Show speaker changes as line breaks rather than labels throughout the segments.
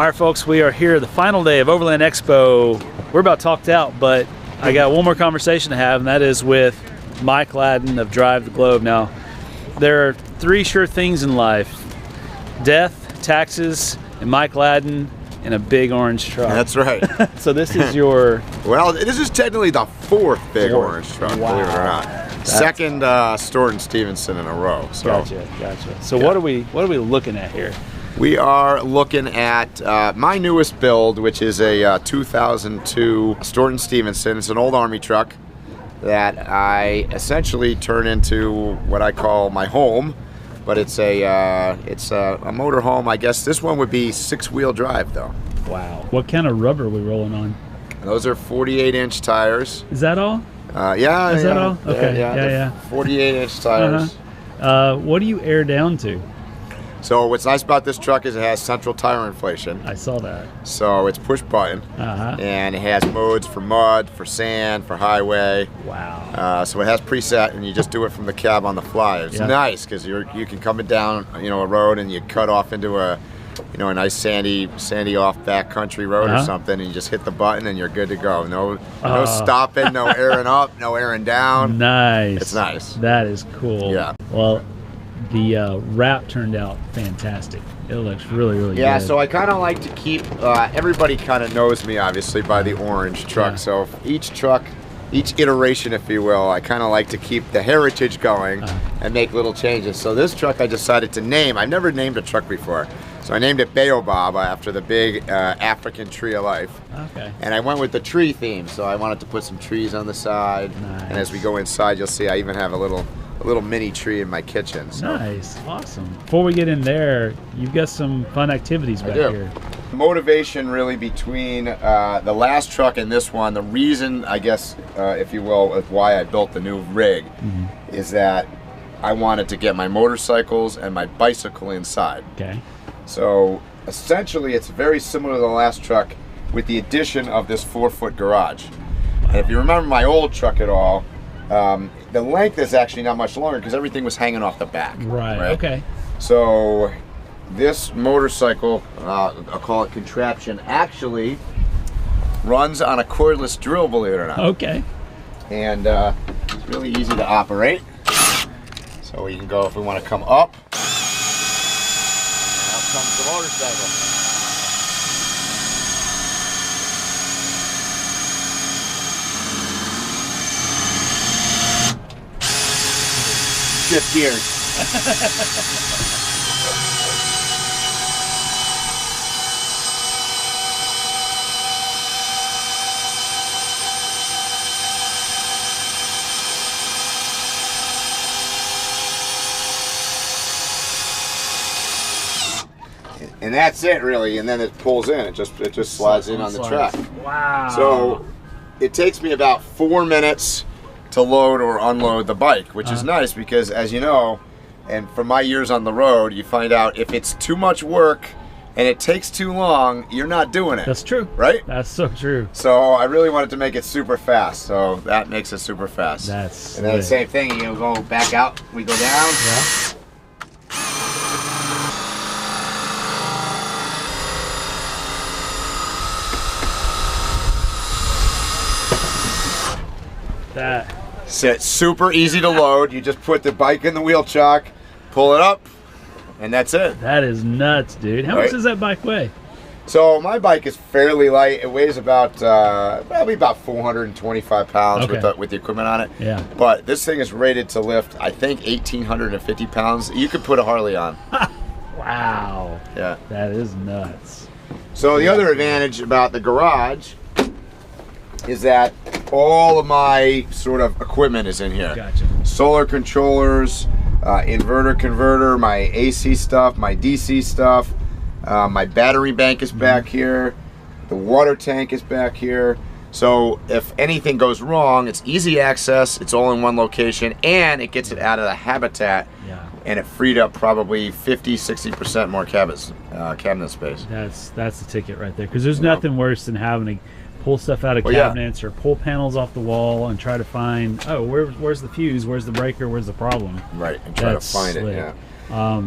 All right, folks, we are here the final day of Overland Expo. We're about talked out, but I got one more conversation to have, and that is with Mike Ladden of Drive the Globe. Now, there are three sure things in life: death, taxes, and Mike Ladden in a big orange truck.
That's right.
So this is your...
Well, this is technically the fourth big orange truck,
Wow.
believe it or not. Second Stewart and Stevenson in a row. So.
Gotcha. So what are we looking at here?
We are looking at my newest build, which is a 2002 Stewart and Stevenson. It's an old Army truck that I essentially turn into what I call my home, but it's a motor home. I guess this one would be 6-wheel drive though.
Wow. What kind of rubber are we rolling on?
Those are 48-inch tires.
Is that all?
Yeah.
Is that all? Okay. Yeah.
48-inch tires.
What do you air down to?
So what's nice about this truck is it has central tire inflation.
I saw that.
So it's push button, and it has modes for mud, for sand, for highway.
Wow.
So it has preset, and you just do it from the cab on the fly. It's nice because you can come down a road and you cut off into a nice sandy off backcountry road or something, and you just hit the button and you're good to go. No stopping, no airing up, no airing down.
Nice.
It's nice.
That is cool.
Yeah.
Well, the wrap turned out fantastic. It looks really good.
Yeah, so I kind of like to keep, everybody kind of knows me obviously by the orange truck. So each truck, each iteration if you will, I kind of like to keep the heritage going and make little changes. So this truck I decided to name. I've never named a truck before. So I named it Baobab after the big African tree of life.
Okay.
And I went with the tree theme, so I wanted to put some trees on the side.
Nice.
And as we go inside, you'll see I even have a little mini tree in my kitchen. So.
Nice, awesome. Before we get in there, you've got some fun activities back here.
Motivation really between the last truck and this one, the reason, I guess, if you will, of why I built the new rig is that I wanted to get my motorcycles and my bicycle inside.
Okay.
So essentially it's very similar to the last truck with the addition of this 4-foot garage. And if you remember my old truck at all, the length is actually not much longer because everything was hanging off the back.
Right. Okay.
So this motorcycle, I'll call it contraption, actually runs on a cordless drill, believe it or not.
Okay.
And it's really easy to operate. So we can go if we want to come up. And up comes the motorcycle. Shift gears. And that's it really, and then it pulls in. It just slides in on the track.
Wow.
So it takes me about 4 minutes to load or unload the bike, which is nice because, as you know, and from my years on the road, you find out if it's too much work and it takes too long, you're not doing it.
That's true.
Right?
That's so true.
So I really wanted to make it super fast, so that makes it super fast.
That's
and then the same thing, you go back out, we go down.
Yeah.
So it's super easy to load. You just put the bike in the wheel chuck, pull it up, and that's it.
That is nuts, dude. How much does that bike weigh?
So my bike is fairly light. It weighs about probably about 425 pounds with the equipment on it.
Yeah.
But this thing is rated to lift, I think, 1,850 pounds. You could put a Harley on.
Wow.
Yeah.
That is nuts.
So the other advantage about the garage is that all of my sort of equipment is in here.
Gotcha.
Solar controllers, inverter converter, my AC stuff, my DC stuff, my battery bank is back here, the water tank is back here. So if anything goes wrong, it's easy access, it's all in one location, and it gets it out of the habitat.
Yeah.
And it freed up probably 50-60% more cabinet space.
That's the ticket right there, because there's nothing worse than having to pull stuff out of cabinets or pull panels off the wall and try to find, where's the fuse, where's the breaker, where's the problem.
Right, and try to find it. Yeah.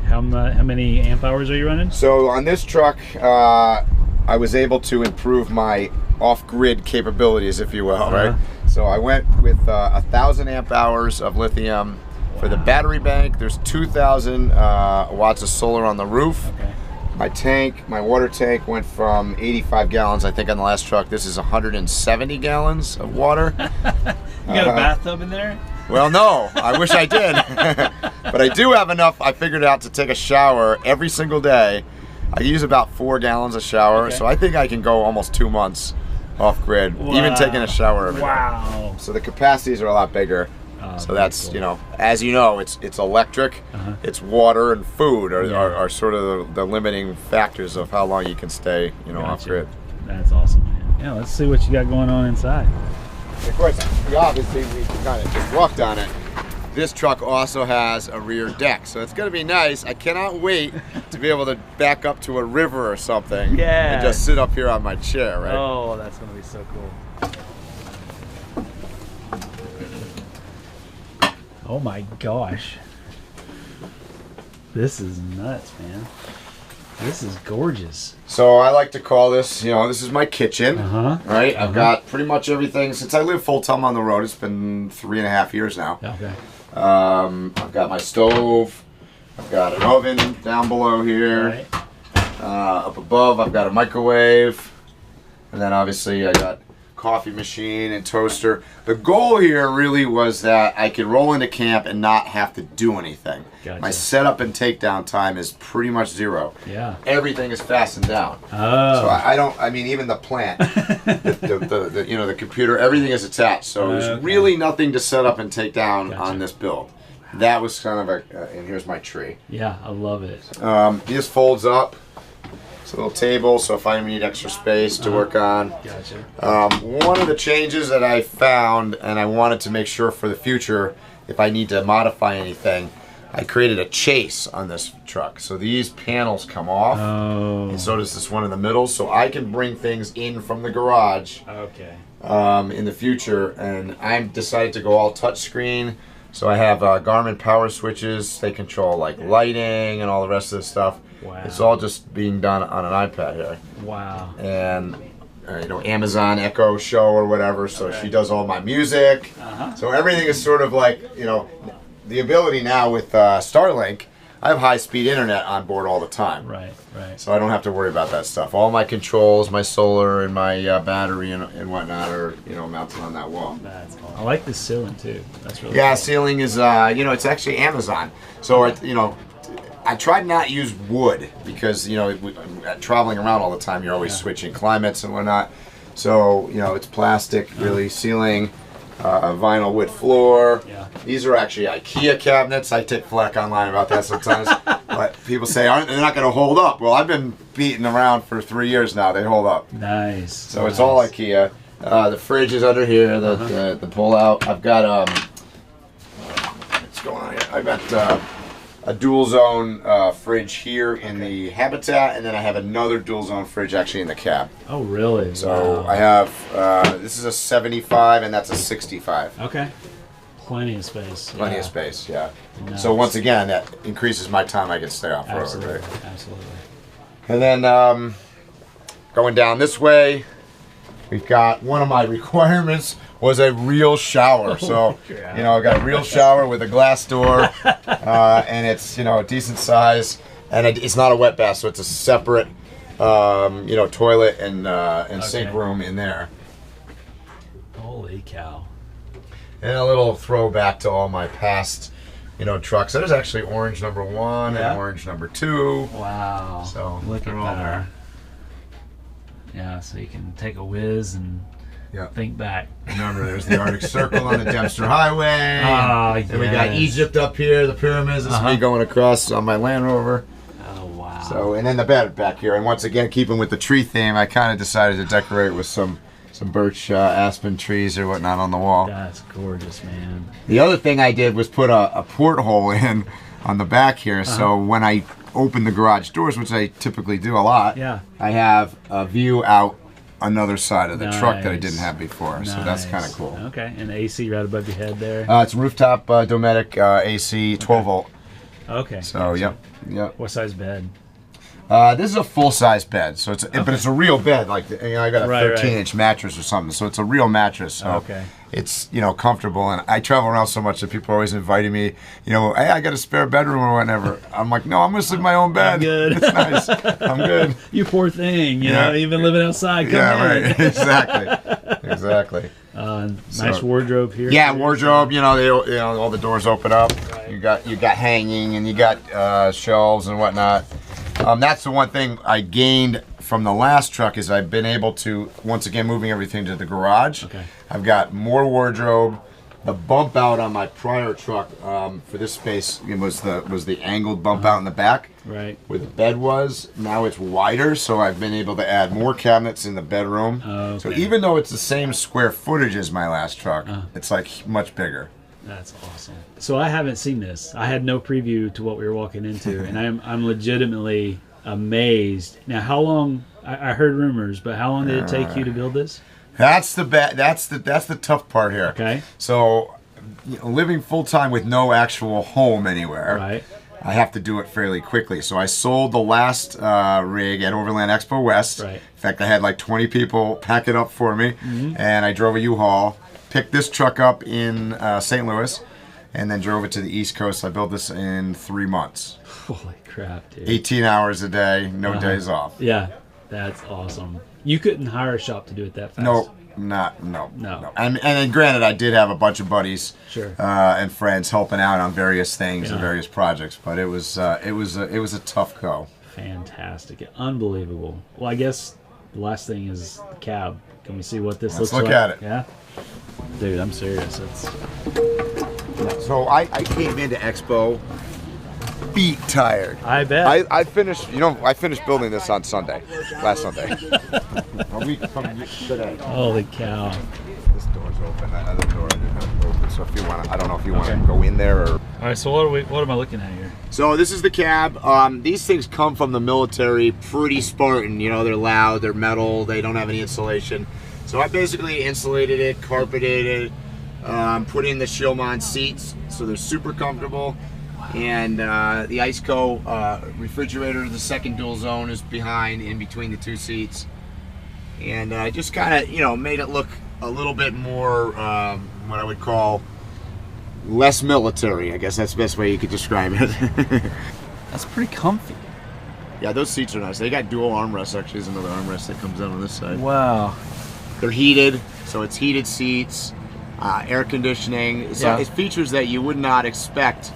How many amp hours are you running?
So on this truck, I was able to improve my off-grid capabilities, if you will, right? So I went with 1,000 amp hours of lithium. For the battery bank, there's 2,000 watts of solar on the roof.
Okay.
My water tank went from 85 gallons, I think, on the last truck. This is 170 gallons of water.
You got a bathtub in there?
Well, no, I wish I did. But I do have enough, I figured out, to take a shower every single day. I use about 4 gallons a shower, so I think I can go almost 2 months off grid, even taking a shower every day. So the capacities are a lot bigger. So that's, cool. You know, as you know, it's electric, it's water and food are sort of the limiting factors of how long you can stay, you know, off grid.
That's awesome, man. Yeah, let's see what you got going on inside.
Of course, obviously we kind of just walked on it. This truck also has a rear deck, so it's going to be nice. I cannot wait to be able to back up to a river or something and just sit up here on my chair, right?
Oh, that's going to be so cool. Oh my gosh. This is nuts, man. This is gorgeous.
So I like to call this, you know, this is my kitchen, right? I've got pretty much everything. Since I live full-time on the road, it's been 3.5 years now.
Okay.
I've got my stove. I've got an oven down below here.
Right.
Up above, I've got a microwave. And then obviously I got coffee machine and toaster. The goal here really was that I could roll into camp and not have to do anything.
Gotcha.
My setup and takedown time is pretty much 0.
Yeah.
Everything is fastened down.
Oh.
So I mean, even the plant, the you know, the computer, everything is attached. So there's really nothing to set up and take down on this build. That was kind of and here's my tree.
Yeah, I love it.
This folds up. It's a little table, so if I need extra space to work on.
Gotcha.
One of the changes that I found, and I wanted to make sure for the future, if I need to modify anything, I created a chase on this truck. So these panels come off, and so does this one in the middle, so I can bring things in from the garage in the future. And I decided to go all touchscreen. So I have Garmin power switches. They control like lighting and all the rest of the stuff.
Wow.
It's all just being done on an iPad here.
Wow.
And you know, Amazon Echo Show or whatever. So she does all my music. So everything is sort of like, you know, the ability now with Starlink. I have high-speed internet on board all the time.
Right, right.
So I don't have to worry about that stuff. All my controls, my solar, and my battery and whatnot are, you know, mounted on that wall.
That's cool. I like this ceiling too. That's really
cool. Ceiling is, you know, it's actually Amazon. So, you know, I tried not to use wood because, you know, traveling around all the time, you're always switching climates and whatnot. So, you know, it's plastic, really, ceiling. A vinyl wood floor. These are actually IKEA cabinets. I take flack online about that sometimes. But people say, they're not going to hold up. Well, I've been beating around for 3 years now. They hold up.
Nice.
So it's all IKEA. The fridge is under here, the pull out. I've got, what's going on here? I've got a dual zone fridge here in the Habitat, and then I have another dual zone fridge actually in the cab.
Oh, really?
So I have, this is a 75 and that's a 65.
Okay. Plenty of space.
Plenty of space, yeah.
Nice.
So once again, that increases my time I can stay off road, right?
Absolutely.
And then going down this way, we've got one of my requirements was a real shower. So, you know, I got a real shower with a glass door, and it's, you know, a decent size, and it's not a wet bath, so it's a separate, you know, toilet and sink room in there.
Holy cow.
And a little throwback to all my past, you know, trucks. There's actually orange number 1 and orange number 2.
Wow.
So
look at that. Yeah, so you can take a whiz and think back.
Remember, there's the Arctic Circle on the Dempster Highway. And we got Egypt up here, the pyramids. This is me going across on my Land Rover.
Oh, wow.
So, and then the bed back here. And once again, keeping with the tree theme, I kind of decided to decorate with some birch aspen trees or whatnot on the wall.
That's gorgeous, man.
The other thing I did was put a porthole in on the back here. So when I open the garage doors, which I typically do a lot, I have a view out another side of the truck that I didn't have before. So that's kind of cool.
Okay, and AC right above your head there.
It's rooftop Dometic AC 12 volt.
Okay.
So yep.
What size bed?
This is a full-size bed, so but it's a real bed. Like I got a 13-inch mattress or something, so it's a real mattress. So it's comfortable, and I travel around so much that people are always inviting me. Hey, I got a spare bedroom or whatever. I'm like, no, I'm gonna sleep in my own bed.
I'm good.
It's nice. I'm good.
You poor thing. You know, you've been living outside. Come in.
Right. Exactly.
Nice wardrobe here.
Yeah, wardrobe. All the doors open up. Right. You got hanging, and you got shelves and whatnot. That's the one thing I gained from the last truck is I've been able to, once again, moving everything to the garage.
Okay.
I've got more wardrobe. The bump out on my prior truck for this space was the angled bump out in the back,
right,
where the bed was. Now it's wider, so I've been able to add more cabinets in the bedroom.
Okay.
So even though it's the same square footage as my last truck, it's like much bigger.
That's awesome. So I haven't seen this. I had no preview to what we were walking into, and I'm legitimately amazed. Now, how long? I heard rumors, but how long did it take you to build this?
That's the tough part here.
Okay.
So, living full time with no actual home anywhere,
right,
I have to do it fairly quickly. So I sold the last rig at Overland Expo West.
Right.
In fact, I had like 20 people pack it up for me, and I drove a U-Haul. Picked this truck up in St. Louis, and then drove it to the East Coast. I built this in 3 months.
Holy crap, dude.
18 hours a day, no days off.
Yeah, that's awesome. You couldn't hire a shop to do it that fast?
No. And granted, I did have a bunch of buddies and friends helping out on various things and various projects, but it was a tough go.
Fantastic. Unbelievable. Well, I guess the last thing is the cab. Can we see what this looks like?
Let's look at it.
Yeah? Dude, I'm serious.
So I came into Expo feet tired.
I bet.
I finished building this on Sunday, last Sunday. A week from today.
Holy cow.
This door's open. That other door I didn't have open. So if you want to, I don't know if you want to go in there or.
All right. So what am I looking at here?
So this is the cab. These things come from the military, pretty Spartan. They're loud, they're metal, they don't have any insulation. So I basically insulated it, carpeted it, put in the Shieldmon seats, so they're super comfortable. And the Iceco refrigerator, the second dual zone, is behind, in between the two seats. And I just kind of, made it look a little bit more, what I would call less military. I guess that's the best way you could describe it.
That's pretty comfy.
Yeah, those seats are nice. They got dual armrests. Actually, there's another armrest that comes out on this side.
Wow.
They're heated, so it's heated seats, air conditioning. So it's features that you would not expect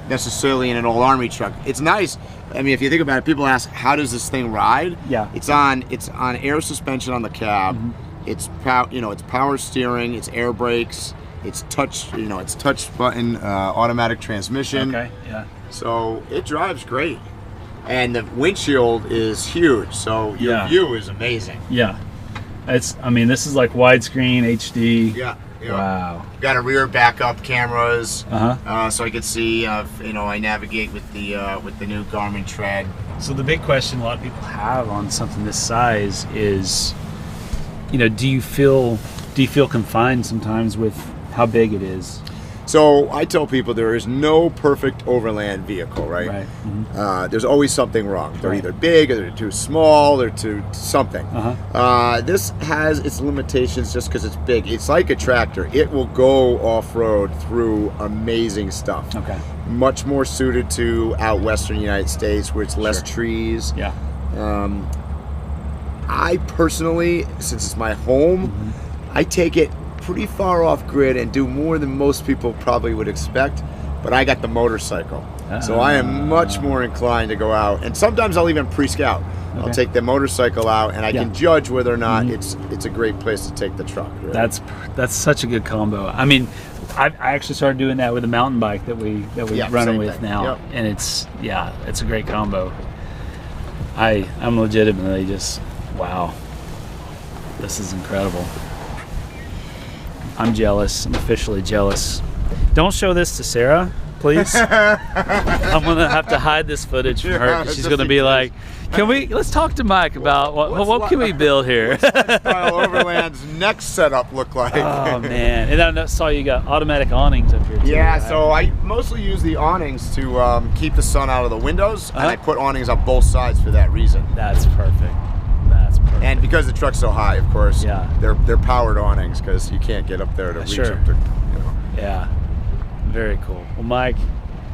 necessarily in an old Army truck. It's nice. I mean, if you think about it, people ask, how does this thing ride? Yeah. It's on air suspension on the cab. It's power steering. It's air brakes. It's touch. It's touch button automatic transmission.
Okay. Yeah.
So it drives great, and the windshield is huge. So your view is amazing.
Yeah. This is like widescreen HD.
Yeah.
Wow.
Got a rear backup cameras, so I could see. I navigate with the new Garmin Tread.
So the big question a lot of people have on something this size is, do you feel confined sometimes with how big it is?
So I tell people there is no perfect overland vehicle, right?
Right. Mm-hmm.
There's always something wrong. They're either big, or they're too small, or too something. This has its limitations just because it's big. It's like a tractor. It will go off-road through amazing stuff. Okay. Much more suited to out western United States where it's less trees. Yeah. I personally, since it's my home, I take it pretty far off grid and do more than most people probably would expect, but I got the motorcycle, so I am much more inclined to go out, and sometimes I'll even pre-scout. I'll take the motorcycle out, and I can judge whether or not it's a great place to take the truck. Right?
That's such a good combo. I mean, I actually started doing that with a mountain bike that we running with now, and it's a great combo. I'm legitimately just wow, this is incredible. I'm jealous. I'm officially jealous. Don't show this to Sarah, please. I'm gonna have to hide this footage from her because she's gonna be like, Let's talk to Mike about what can we build here?
Lifestyle Overland's next setup look like?
Oh man! And I saw you got automatic awnings up here too.
Yeah,
right?
so I mostly use the awnings to keep the sun out of the windows, and I put awnings on both sides for that reason.
That's perfect. That's perfect.
And because the truck's so high, of course,
yeah,
they're powered awnings because you can't get up there to reach up to, you know.
Yeah, very cool. Well, Mike,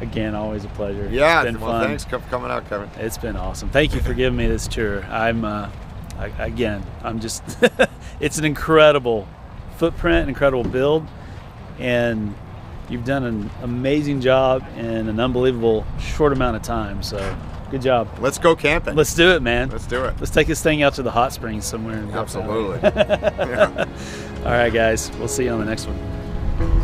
again, always a pleasure.
Yeah,
it's been
well,
fun.
thanks for coming out, Kevin.
It's been awesome. Thank you for giving me this tour. I'm just, it's an incredible footprint, incredible build, and you've done an amazing job in an unbelievable short amount of time. So, good job.
Let's go camping.
Let's do it, man.
Let's do it.
Let's take this thing out to the hot springs somewhere.
Absolutely. Yeah.
All right, guys. We'll see you on the next one.